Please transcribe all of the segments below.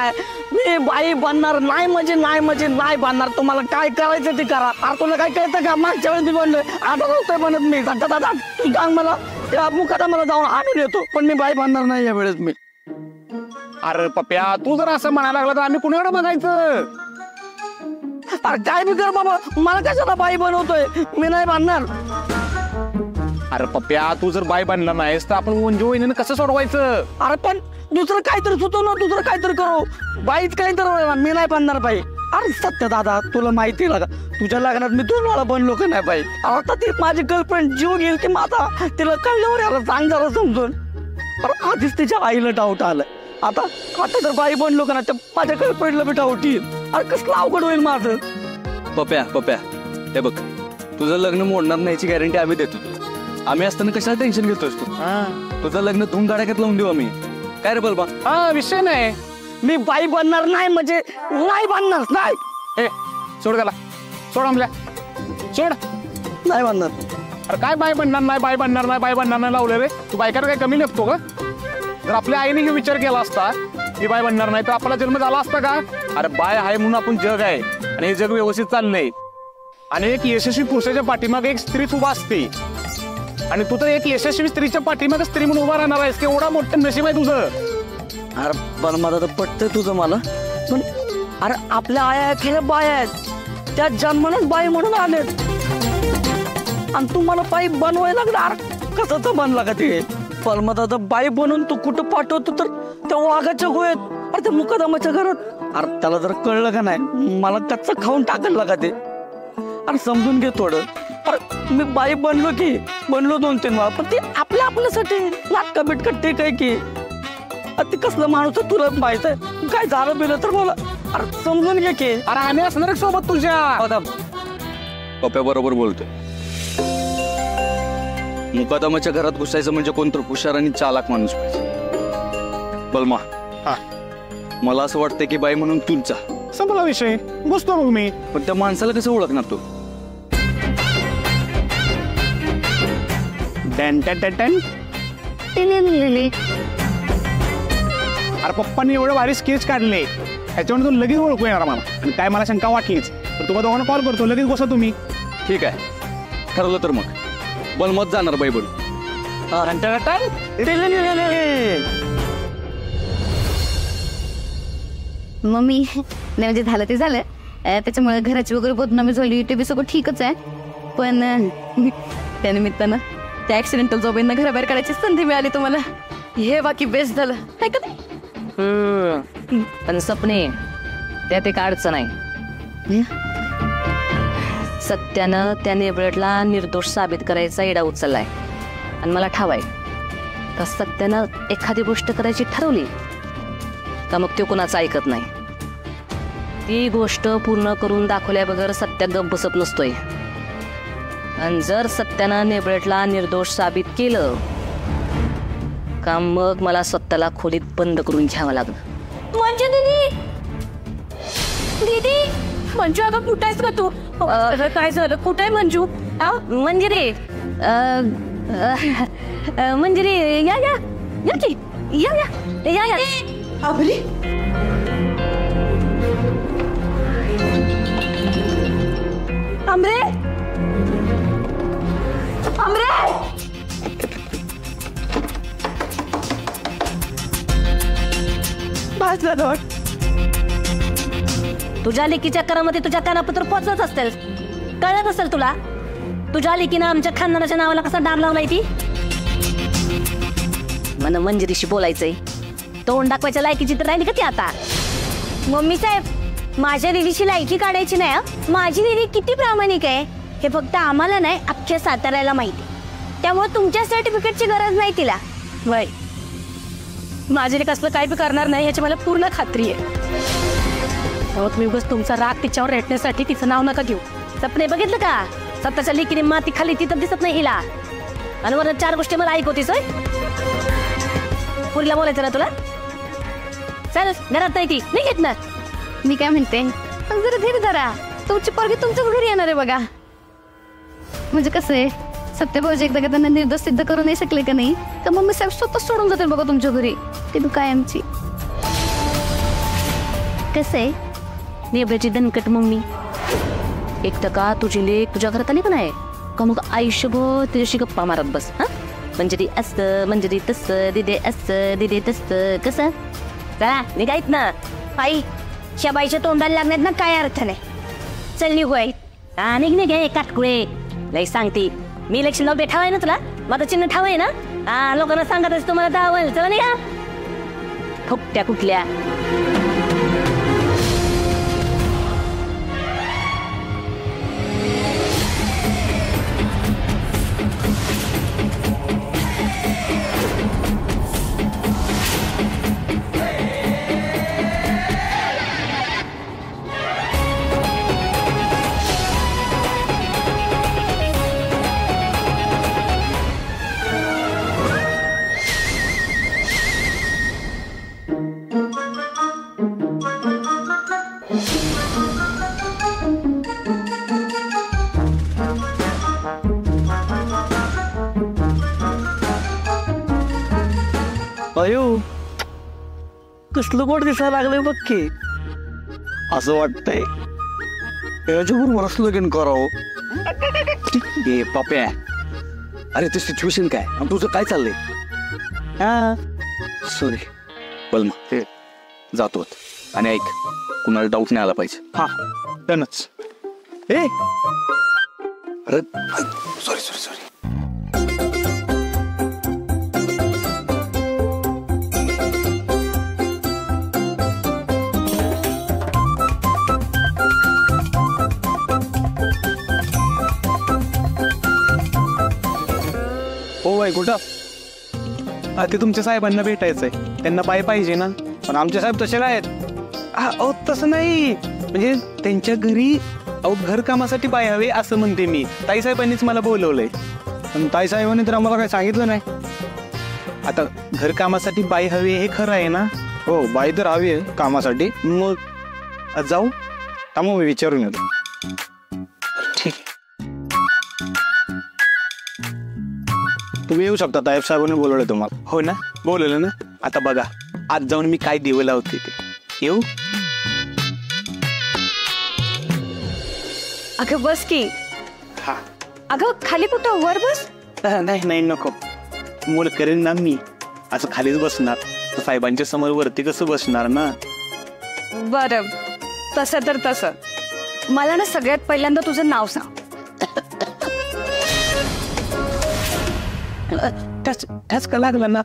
काय me by बनणार नाही म्हणजे नाही बनणार. तुम्हाला काय करायचं ते करा. अरे तुला काय कळतं का मागच्या वेळेस मी बनलोय आता नव्हतंय म्हणत मी दादा तू सांग मला त्या मुखादा मला जाऊन आणून येतो पण मी बाई बनणार नाही या वेळेस मी. अरे पप्या तू जर असं म्हणायला लागला तर आम्ही कुणाकडे बघायचं. अरे काय बी कर बाबा मला कशाला बाई बनवतोय मी नाही बनणार. अरे पप्या तू जर बाई बनणार नाहीस तर आपण वंजू वहिनीनं कसं सोडवायचं. अरे पण दुसरं काहीतरी सुचव ना दुसरं काहीतरी करू. बाईच काहीतरी मी नाही बनणार बाई. अरे सत्य दादा तुला माहिती लागा तुझ्या लग्नात मी 2 वेळा बनलो का नाही बाई. आता ती माझी गर्लफ्रेंड जीव घेईल की माझा तिला कळल्यावर याला सांग जरा समजून. पण आधीच तिच्या आईला डाऊट आलाय. आता जर बाई बनलो का ना तर माझ्या गर्लफ्रेंडला बी डाऊट येईल. अरे कसलं अवघड होईल माझं. पप्या हे बघ तुझं लग्न मोडणार नाहीची गॅरंटी आम्ही देतो. आम्ही असताना कशाला टेन्शन घेतोस तू. तुझं लग्न धूमधडाक्यात लावून देऊ आम्ही. काय रे बलबा. हा विषय नाही मी बाई बनणार नाही म्हणजे नाही बनणार नाही. ए सोड गाला सोड आमल्या सोड नाही बनणार. अरे काय बाई बनणार नाही लावलं रे. तू बायकाला काय कमी निघतो का. जर आपल्या आईने हे विचार केला असता की बाई बनणार नाही तर आपला जन्म झाला असता का. अरे बाय आहे म्हणून आपण जग आहे आणि हे जग व्यवस्थित चाललंय. आणि एक यशस्वी पुरुषाच्या पाठीमागे एक स्त्री उभा असते आणि तू तर एक यशस्वी स्त्रीच्या पाठीमागे स्त्री म्हणून उभा राहणार आहेस. केवढा मोठं नशीब आहे तुझं. अरे पण माझं तर पटतंय तुझं मला. पण अरे आपल्या आया खेळ बाय आहेत त्या जन्मानच बाई म्हणून आलेत आणि तू मला बाई बनवायला लागणार. कसं तर बनला का ते. पण मग आता बाई बनवून तू कुठं पाठवतो तर त्या वाघाच्या गोळ्यात अरे त्या मुकादमाच्या घरात. अरे त्याला जर कळलं का नाही मला कच्चं खाऊन टाकायला का ते. अरे समजून घे थोडं. अरे मी बाई बनलो 2-3 वेळा पण ते आपल्यासाठी नाटका बिटकट ते काय की ते कसलं माणूस तुला माहित आहे. काय झालं बिलं तर मला अरे समजून घे की. अरे आम्ही असणार सोबत तुझ्या. पप्या बरोबर बोलतोय. मुकादमाच्या घरात घुसायचं म्हणजे कोणतर हुशार आणि चालाक माणूस पाहिजे. बलमा मला असं वाटतं की बाई म्हणून तुमचा संपला विषय बसतो मग मी. पण त्या माणसाला कसं ओळखणार तू. अरे पप्पांनी एवढं भारी स्केच काढले ह्याच्यावर तू लगेच ओळखू येणार मला. आणि काय मला शंका वाटलीच तर तुम्हाला दोघांना कॉल करतो लगेच बसा तुम्ही. ठीक आहे ठरवलं तर मग बलमत जाणार बाई बनून. मम्मी नाही म्हणजे झालं ते झालं. त्याच्यामुळे घराची वगैरे बदनामी झाली ते बी सगळं ठीकच आहे. पण त्यानिमित्तानं त्या ऍक्सिडेंटल जॉबींना घराबाहेर काढायची संधी मिळाली तुम्हाला. हे बाकी बेस्ट झालं काय का. पण सपने त्यात एक अडचण आहे. सत्यानं त्या नेबळटला निर्दोष साबित करायचा इडा उचललाय आणि मला ठावाय का सत्यानं एखादी गोष्ट करायची ठरवली का मग तो कुणाचं ऐकत नाही. ती गोष्ट पूर्ण करून दाखवल्या बगर सत्या गप बसत नसतोय. आणि जर सत्यानं नेबळटला निर्दोष साबित केलं का मग मला स्वतःला खोलीत बंद करून घ्यावं लागलं. म्हणजे दीदी मंजू अगं कुठं आहेस का तू. काय झालं कुठं आहे मंजू. मंजिरी मंजिरी या या या की या या या या. अबरी आमरे बस झालं. तुझ्या लेकीच्या करामध्ये तुझ्या कानापत्र पोचत असतील. कळत असेल तुला. तुझ्या लेकीनं आमच्या खानदानाच्या नावाला कसा डाग लावलाय ती. मन मंजिरीशी बोलायचंय तोंड दाखवायच्या लायकीची तर राहिली का ती आता. मम्मी साहेब माझ्या दीदीची लायकी काढायची नाही. माझी दीदी किती प्रामाणिक आहे हे फक्त आम्हाला नाही अख्ख्या साताऱ्याला माहिती. त्यामुळे तुमच्या सर्टिफिकेटची गरज नाही तिला. वय माझे कसलं काय बी करणार नाही याची मला पूर्ण खात्री आहे. तुम्ही उगाच तुमचा राग तिच्यावर रेटण्यासाठी तिचं नाव नका घेऊ. सपने बघितलं का स्वतःच्या लेकीने माती खाली ती तर दिसत नाही हिला. आणि वरनं 4 गोष्टी मला ऐकवतीस. पुरीला बोलायचं ना तुला. चल घरात नाही ती नाही घेत ना. मी काय म्हणते जरा धीर धरा. तुमची पोरगी तुमच्याच घरी येणार आहे बघा. म्हणजे कसं आहे सत्यभाऊजी एकदा का त्यांना निर्दोष सिद्ध करू नाही शकले का नाही तर मम्मी साहेब स्वतः सोडून जातील बघा तुमच्या घरी. ती तू काय आमची कसं आहे नेबऱ्याची दणकट मम्मी. एक टका तुझी लेक तुझ्या घरात आली का नाही का मग आयुष्यभर तुझ्याशी गप्पा मारत बस. हा मंजरी असतं मंजरी तसं दिदे असतं दिदे तसं कसं. चला निघायत ना आई ह्या बाईच्या तोंडाला लागण्यात ना काय अर्थ नाही. चल निघू आई. हा निघ काटकुळे लई सांगते. मी इलेक्शनला उभे ठाव आहे ना तुला माझं चिन्ह ठाव आहे ना. हा लोकांना सांगत तुम्हाला धावल. चला निघा फुकट्या कुठल्या. अयो कसलं गोड दिसायला लागलंय बघ की. असं वाटतंय याच्याबरोबर असं लगीन करावं. ए पप्या अरे ते सिच्युएशन काय आणि तुझं काय चाललंय. हा सॉरी बलमा ते जातो आणि ऐक कुणाला डाऊट नाही आला पाहिजे. हा डनच. ए अरे सॉरी सॉरी सॉरी. हो बाई कुठं ते तुमच्या साहेबांना भेटायचंय. त्यांना बाय पाहिजे ना. पण आमचे साहेब तसे नाहीत. अहो तसं नाही म्हणजे त्यांच्या घरी घर कामासाठी बाय हवे असं म्हणते मी. ताई साहेबांनीच मला बोलवलंय. पण ताई साहेबांनी तर आम्हाला काही सांगितलं नाही. आता घर कामासाठी बाई हवी हे खरं आहे ना. हो बाई तर हवी आहे कामासाठी. मग जाऊ त्यामुळे मी विचारून येतो. ठीक. तुम्ही येऊ शकता. ताईब साहेबांनी बोलवलं तुम्हाला. हो ना बोलवलं ना. आता बघा आज जाऊन मी काय दिवं लावते ते. येऊ. अगं बस की. हा अगं खाली कुठं वर बस. नाही नाही नको. मूल करेन ना मी असं खालीच बसणार. साहेबांच्या समोर वरती कसं बसणार ना. बरं तसं तर तसं. मला ना सगळ्यात पहिल्यांदा तुझं नाव सांग. त्याच का लागला ना.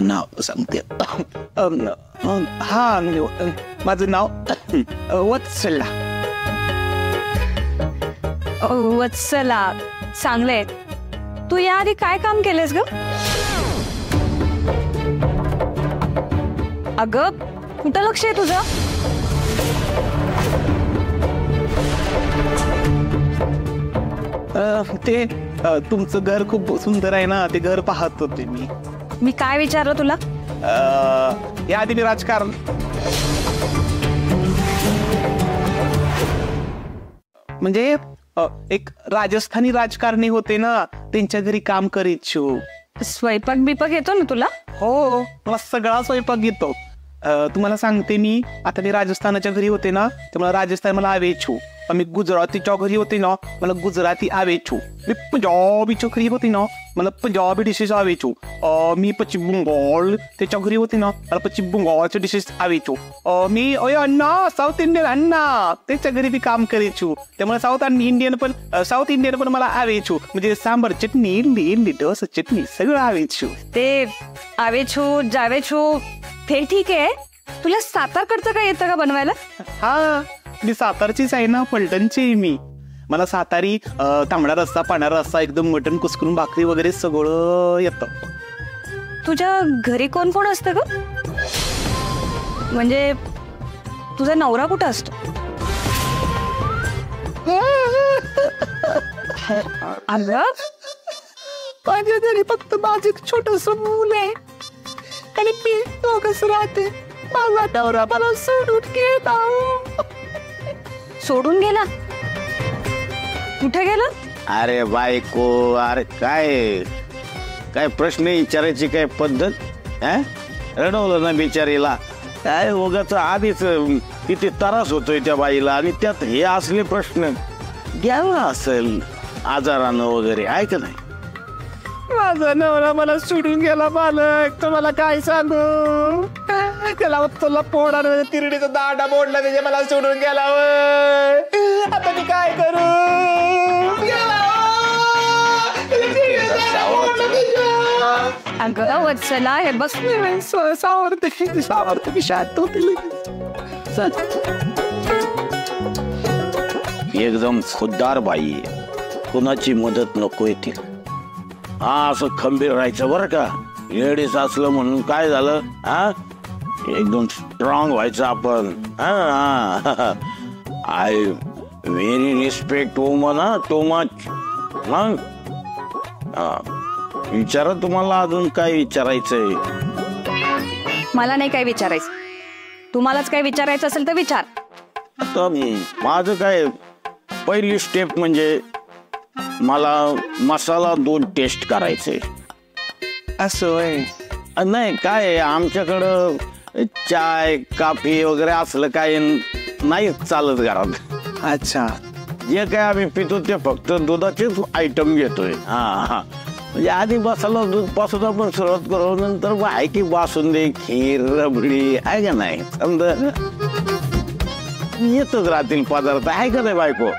नाव सांगते. हा माझं नाव वत्सला. वत्सला चांगलंय. तू याआधी काय काम केलेस ग. अगं कुठं लक्ष आहे तुझं. ते तुमचं घर खूप सुंदर आहे ना. ते घर पाहत होते मी. मी काय विचारलं तुला. याआधी मी राजकारण म्हणजे एक राजस्थानी राजकारणी होते ना. त्यांच्या घरी काम करीत. स्वयंपाक बिपाक येतो ना तुला. हो मला सगळा स्वयंपाक येतो. तुम्हाला सांगते मी आता मी राजस्थानाच्या घरी होते ना तर मला राजस्थान मला आवेछू. मी गुजरातीच्या घरी होते ना मला गुजराती आवेछू. मी पंजाबीच्या घरी होते ना मला पंजाबी डिशेस आवेछू. मी पश्चिम बंगाल त्याच्या घरी होते ना मला पश्चिम बंगालच्या डिशेस आवेछू. मी अण्णा साऊथ इंडियन अण्णा त्याच्या घरी बी काम करायचो. त्यामुळे साऊथ इंडियन पण मला आवेछू. म्हणजे सांबर चटणी इडली डोसा चटणी सगळं आवेछू. ते आवेछू जावेछू ते ठीक आहे. तुला सातारकडचं काय येतं का बनवायला. हा मी सातारचीच आहे ना. फलटणची मी. मला सातारी तांबडा रस्सा पांढरा रस्सा एकदम मटण कुस्करून भाकरी वगैरे सगळं येतं. तुझ्या घरी कोण कोण असतं ग. म्हणजे तुझा नवरा कुठं असतो. माझ्या घरी फक्त माझं एक छोटस मूल आहे आणि मी दोघच राहते. माझा नवरा मला सोडून गेला. सोडून गेला. कुठे गेला. अरे बायको अरे काय काय प्रश्न विचारायची काय पद्धत. रडवलं ना बिचारीला. काय उगाच आधीच किती त्रास होतोय त्या बाईला आणि त्यात हे असले प्रश्न. घ्यावा असेल आजारानं वगैरे, आहे का नाही? माझा नवरा मला सोडून गेला मालक, तुम्हाला काय सांगू. त्याला तुला पोडानं तिरडीचा दांडा मोडला, त्याच्या मला सोडून गेला. आता मी काय करू. अगं वत्सला हे बस सावरते शांत होते. एकदम खुद्दार बाई आहे, कुणाची मदत नको येते. हा असं खंबीर राहायचं बरं का. लेडीज असलं म्हणून काय झालं, हा एकदम स्ट्रॉंग व्हायचं आपण. आय व्हेरी रिस्पेक्ट वुमन, हा टू मच. मग विचारा, तुम्हाला अजून काय विचारायचंय? मला नाही काय विचारायचं. तुम्हालाच काय विचारायचं असेल तर विचार. आता माझं काय, पहिली स्टेप म्हणजे मला मसाला दूध टेस्ट करायचंय. असं नाही काय, आमच्याकडं चाय कॉफी वगैरे असलं काय नाही चालत घरात. अच्छा, जे काय आम्ही पितो ते फक्त दुधाचेच आयटम घेतोय. हा म्हणजे आधी मसाला दूध पासून आपण सुरुवात करू, नंतर मग आहे की बासुंदी, खीर, रबडी, आहे का नाही. समजा येतच राहतील पदार्थ, आहे का नाही बायको.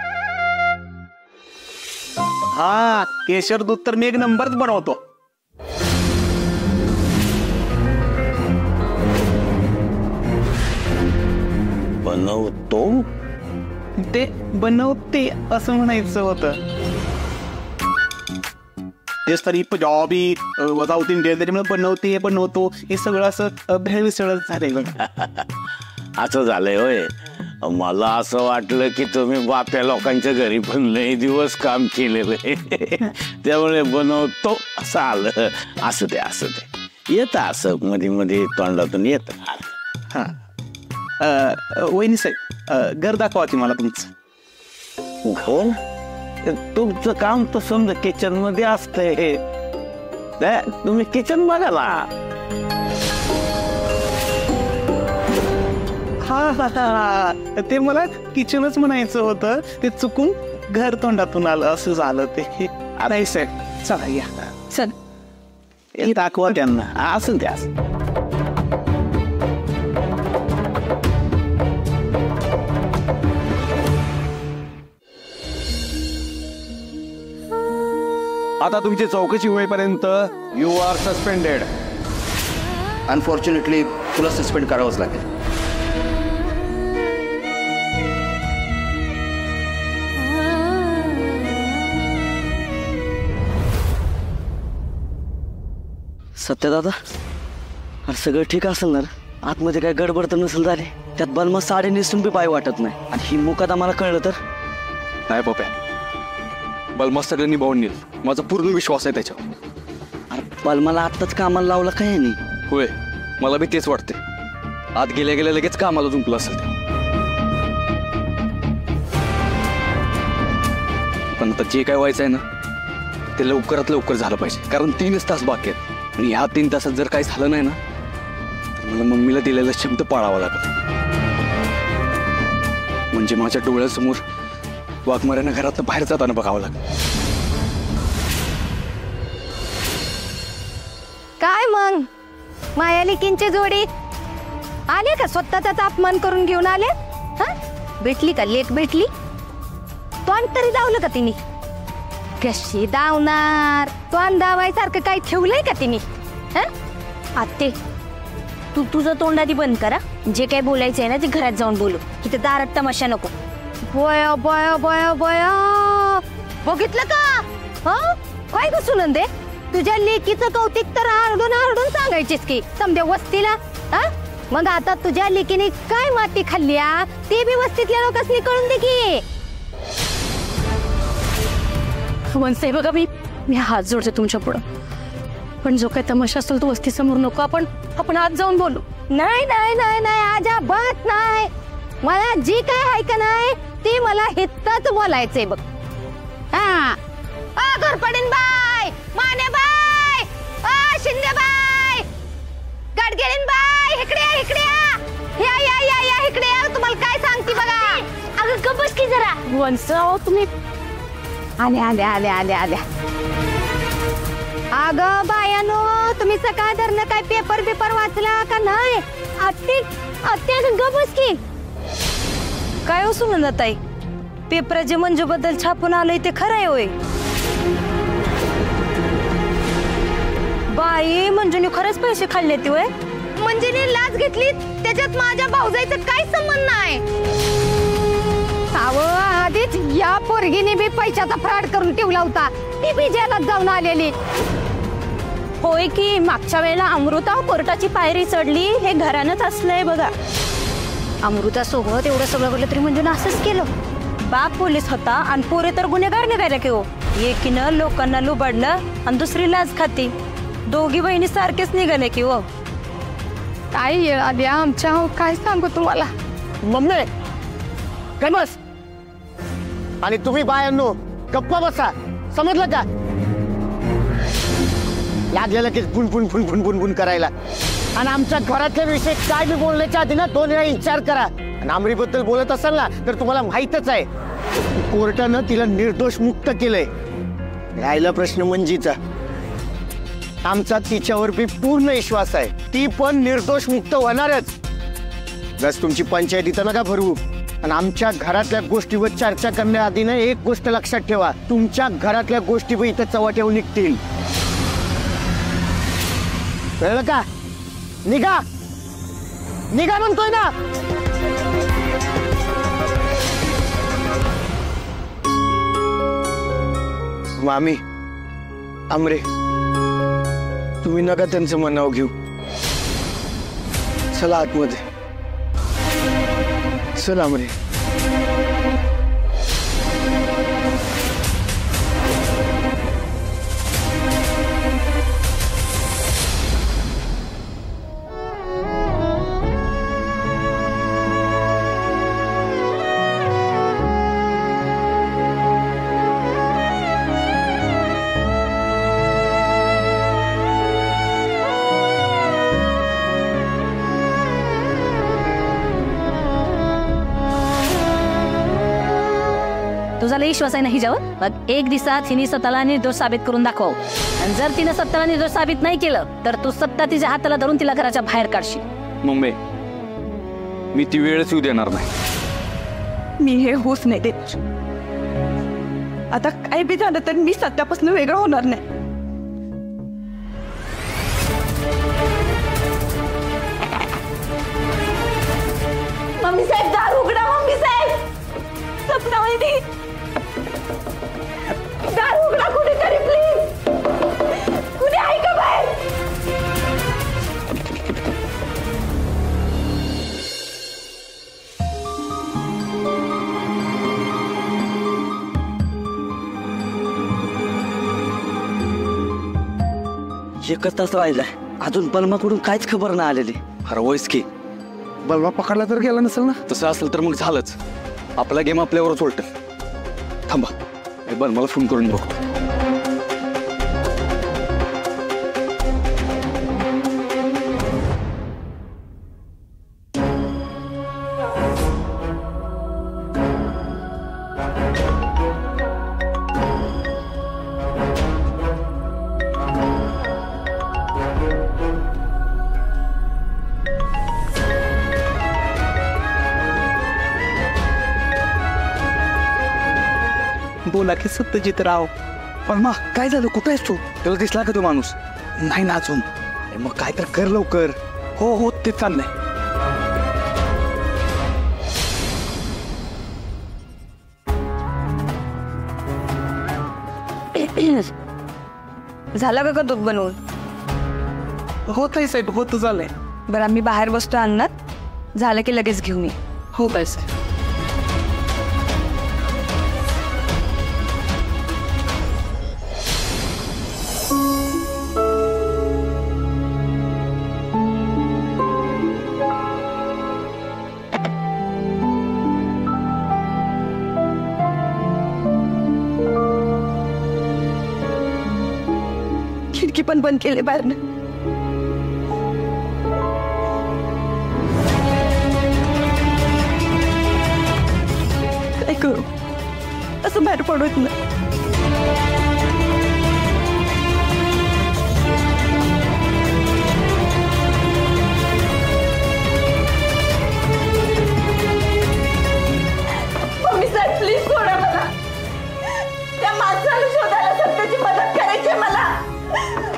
हा केशर दूध तर मी एक नंबरच बनवतो. बनवतो ते बनवते असं म्हणायचं होतं. तेच तरी पंजाबी साऊथ इंडियन, त्याच्यामुळे बनवतो हे सगळं असं भेळसळच झालंय. असं झालंय होय. मला असं वाटलं की तुम्ही बाप्या लोकांच्या घरी पण लय दिवस काम केलेलं आहे, त्यामुळे बनवतो असं आलं. असं दे येत, असं मध्ये मध्ये तोंडातून येत. हा वहिनी साहेब, घर दाखवा की मला तुमचं. हो, तुमचं काम तर समजा किचन मध्ये असतंय. तुम्ही किचन बघा ना. हा ते मला किचनच म्हणायचं होतं, ते चुकून घर तोंडातून आलं, असं झालं ते. नाही साहेब, चला या. चल दाखवा त्यांना. असं द्या. आता तुमची चौकशी होईपर्यंत यू आर सस्पेंडेड. अनफॉर्च्युनेटली तुला सस्पेंड करावंच लागेल. सत्यदादा, अरे सगळं ठीक असेल ना? आतमध्ये काय गडबड तर नसेल झाली? त्यात बलमा साडी नेसून बी पाय वाटत नाही, आणि ही मुकादा मला कळलं तर. नाही पप्या, बलमा सगळं निभावून नेल, माझा पूर्ण विश्वास आहे त्याच्यावर. अरे बलमाला आत्ताच कामाला लावलं काय नाही? होय, मला बी तेच वाटते. आत गेल्या गेल्या लगेच कामाला जुंपलं असेल ते. पण आता जे काय व्हायचं आहे ना, ते लवकरात लवकर झालं पाहिजे, कारण 3च तास बाकी आहेत. आणि ह्या 3 तासात जर काही झालं नाही ना, तर मला मम्मीला दिलेला शब्द पाळावा लागेल. म्हणजे माझ्या डोळ्यासमोर वाघमाऱ्यांना घरातनं बाहेर जाताना बघावं लागेल. काय मग मायालिकींची जोडी आले का? स्वतःचा अपमान करून घेऊन आले? हा, भेटली का लेक? भेटली? तोंड तरी दावलं का तिने? कशी दावणार? तोंड दावायसारखं काही ठेवलंय का तिने? आत्ते, तू तुझं तोंड आधी बंद करा. जे काय बोलायचंय ना ते घरात जाऊन बोलू, इथे दारात तमाशा नको. बया बया बया बया, बघितलं का? हा, काय ग सुनंदे, तुझ्या लेकीचं कौतिक तर आरडून आरडून सांगायचीस की समद्या वस्तीला. मग आता तुझ्या लेकीने काय माती खाल्ल्या ते बी वस्तीतल्या लोकांनी कळून दे की. वंसे बघा, मी हात जोडते तुमच्या पुढं, पण जो काय तमाशा असेल तो वस्ती समोर नको. आपण आत जाऊन बोलू. नाही नाही नाही नाही, अजिबात नाही. मला जी काय आहे का नाही ती मला हितच बोलायचंय बघ. घोरपडीन बाय, माने बाय, शिंदे बाय, गाडगेळीन बाय. वंशाव तुम्ही आल्या अगं बायानो, तुम्ही सकाळ धरणं काय पेपर वाचला का नाही? आत्या गबस की काय हो सुनंदाताई, पेपराचे मंजू बद्दल छापून आलंय ते खरं आहे होय? बाई, मंजूने खरंच पैसे खाल्ले ते होय? मंजूने लाच घेतली, त्याच्यात माझ्या भाऊजाईचा काय संबंध नाही. आधीच या पोरगीने बी पैशाचा फ्रॉड करून ठेवला होता. ती बी जेलात जाऊन आलेली. होय की मागच्या वेळेला अमृता कोर्टाची पायरी चढली, हे घरानंच असलंय बघा. अमृता सोबत एवढं सगळं घडलं तरी मंजूने असंच केलं. बाप पोलीस होता आणि पोरे तर गुन्हेगार निघायला की हो. एकीनं लोकांना लुबाडलं आणि दुसरी लाच खाती. दोघी बहिणी सारखेच निघाले की हो. काय आधी आमच्या काय सांगू तुम्हाला. मम्मी काय बस, आणि तुम्ही बायांनो गप्पा बसा, समजलं का? लागलेलं की फुन करायला. आणि आमच्या घरातल्या विषय काय मी बोलण्याच्या आधी ना 2 वेळा विचार करा. आणि आमरीबद्दल बोलत असाल ना तर तुम्हाला माहीतच आहे, कोर्टानं तिला निर्दोष मुक्त केलंय. राहिला प्रश्न मंजीचा, आमचा तिच्यावर बी पूर्ण विश्वास आहे. ती पण निर्दोष मुक्त होणारच. बस तुमची पंचायत इथं नका भरवू. आणि आमच्या घरातल्या गोष्टीवर चर्चा करण्याआधी ना एक गोष्ट लक्षात ठेवा, तुमच्या घरातल्या गोष्टी इथं चव्हाट्यावर निघतील. कळलं का? निघा निघा म्हणतोय ना. मामी, आमरे, तुम्ही नका त्यांचं मनाव घेऊ. चला आतमध्ये. चल आमरे. तुझा लई विश्वास आहे ना हिच्यावर? मग एक दिवसात हिने स्वतःला निर्दोष साबित करून दाखव. आणि जर तिने स्वतःला निर्दोष साबित नाही केलं तर तू सत्ता तिच्या हाताला धरून तिला घराच्या बाहेर काढशील. मम्मी, मी ती वेळच येऊ देणार नाही. मी हे होऊच नाही देत. आता काय बी झालं तर मी सत्यापासून वेगळं होणार नाही. मम्मी साहेब, दार उघडा. मम्मी साहेब, सपना वहिनी, दार उघडा कुणीतरी प्लीज. कुणी आहे का बाहेर? एकच तास राहिलाय, अजून बलमाकडून काहीच खबर नाही आलेली. अरे वयस की बलवा पकडला तर गेला नसेल ना. तसं असेल तर मग झालंच. आपला गेम आपल्यावरच उलट. थांबा, मी बलमाला फोन करून बघतो. बोला की सत्यजित राव. पण मग काय झालं? कुठं आहेस तू? तुला दिसला का तो माणूस? नाही ना अजून. मग काय तर कर लवकर. हो ते चाललंय. झालं का दूध बनवून? होत आहे साहेब, होत झालंय. बरं, आम्ही बाहेर बसतो अन्नात. झालं की लगेच घेऊन ये. होत आहे साहेब. खिडकी पण बंद केली बाहेरनं. काय करू? कसं बाहेर पडत ना. मम्मी साहेब प्लीज सोडा मला. त्या माणसाला शोधायला सत्याची मदत करायची मला.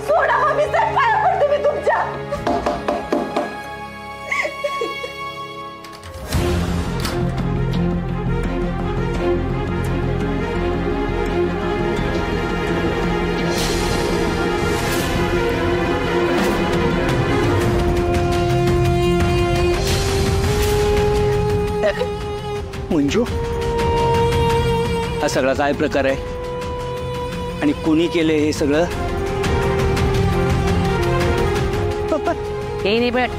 सोडा मम्मी साहेब, पाया पडते मी तुमच्या. मंजू, हा सगळा काय प्रकार आहे आणि कोणी केले हे सगळं? हे नाही भेट.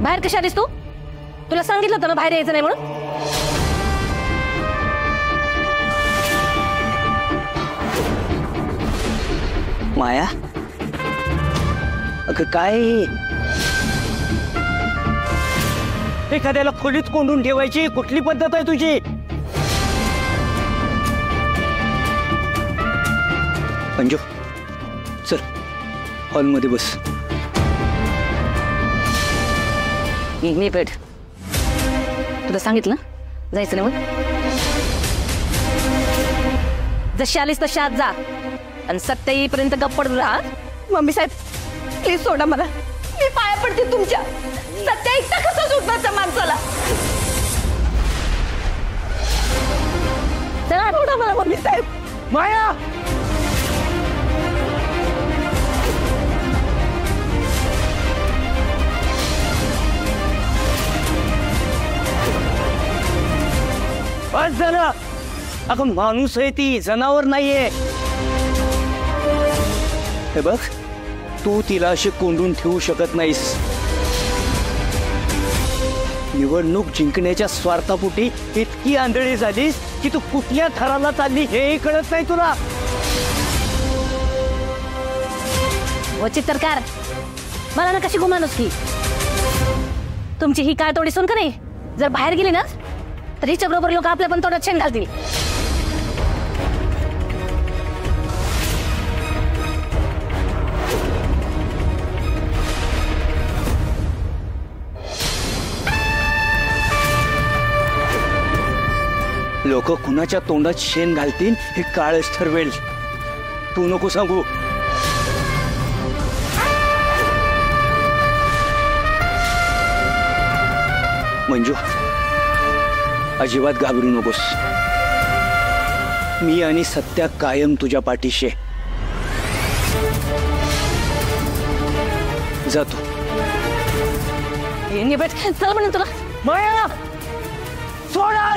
बाहेर कशी आलीस तू? तुला सांगितलं होतं ना बाहेर यायचं नाही म्हणून. माया, अगं काय एखाद्याला खोलीत कोंडून ठेवायची कुठली पद्धत आहे तुझी? अंजू, चल हॉलमध्ये बस. मी पेट तुला सांगितलं जायचं नाही म्हणून. जशी आलीस तशी आज जा आणि सत्य येईपर्यंत गप्प पडून राहा. मम्मी साहेब प्लीज सोडा मला. मी पाया पडते तुमच्या. सत्य एकटा कसा सुटणार त्या माणसाला? चला सोडा मला मम्मी साहेब. माया, बस झालं. अगं माणूस आहे ती, जनावर नाहीये. हे बघ, तू तिला अशी कोंडून ठेवू शकत नाहीस. निवडणूक जिंकण्याच्या स्वार्थापोटी इतकी आंधळी झालीस की तू कुठल्या थराला चालली हेही कळत नाही तुला. चित्रकार मला ना कशी गुमानच की तुमची ही काय तोडी सुन का नाही. जर बाहेर गेली ना तर हिच्या बरोबर लोक आपल्या पण तोड्यात शेण घालतील. लोक कुणाच्या तोंडात शेण घालतील हे काळच ठरवेल. तू नको सांगू. मंजू, अजिबात घाबरू नकोस. मी आणि सत्या कायम तुझ्या पाठीशी. जातो. चल म्हणून तुला माया सोडा.